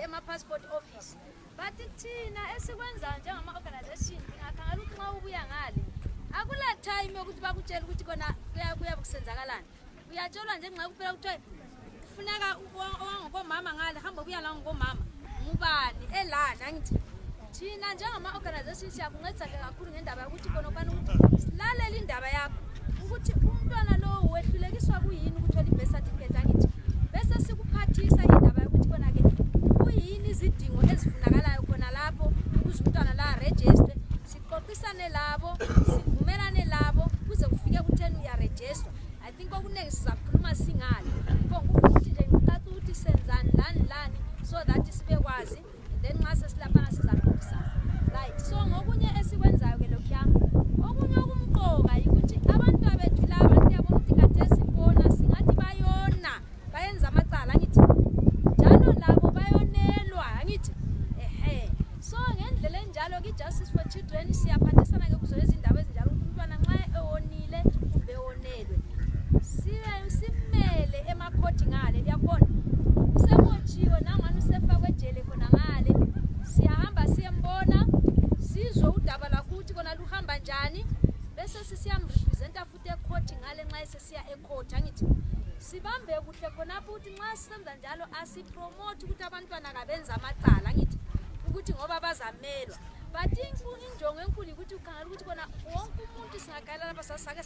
ema-passport office. Bathi thina esikwenza njengama organization ngingakhangela ukuthi nxa ubuya ngale akula time yokuthi bakutshela ukuthi khona kuya kusenzakalani. Uyatshelwa nje nxa kuphela ukuthi kufuneka owangomama ngale hamba ubuya la ngomama ngubani elana ngithi thina njengama organization siyakuncedisa kakhulu ngendaba yokuthi khona ubani ukuthi silalela indaba yakho ukuthi umntwana lo wehlulekiswa kuyini ukuthola i-birth certificate angithi bese sikuphathisa indaba yokuthi khona ke kuyini izidingo ezifunakalayo khona lapho ukuze umntwana la register siqoqisane labo sivumelane labo kuze kufike ku10 uyaregister. I think okuningi sizakhuluma singale ngokufuna ukuthi nje ngicaca ukuthi senzani lani so that sibe kwazi then nxa sesilapha sizaxoxisana right. So ngokunye esikwenzayo ke lokhu yami okunye okumqoka ukuthi abantu abethu laba ndiyabona ukuthi kade sibona singathi bayona bayenza amacala ngithi njalo labo bayonelwa ngithi so ngendlela enjalo ke Justice for Children siyaphathisana ke kuzo lezi ndaba ezinjalo ukuthi umntwana nxa ewonile kumbe ewonelwe simele emakhoti ngale yakona usebotshiwe nangani usefakwe ejele khona ngale siyahamba siyembona sizwe udaba lakuthi kona luhamba njani bese sisiyamrepresenta futhi ecourt ngale nxa sesiya ecourt angithi sibambe kuhle khonapho ukuthi nxa sisenza njalo asipromote ukuthi abantwana kabenza amacala angithi ukuthi ngoba bazamelwa but injongo enkulu ukuthi ukhangela ukuthi kona wonke umuntu singaqala lapha sasake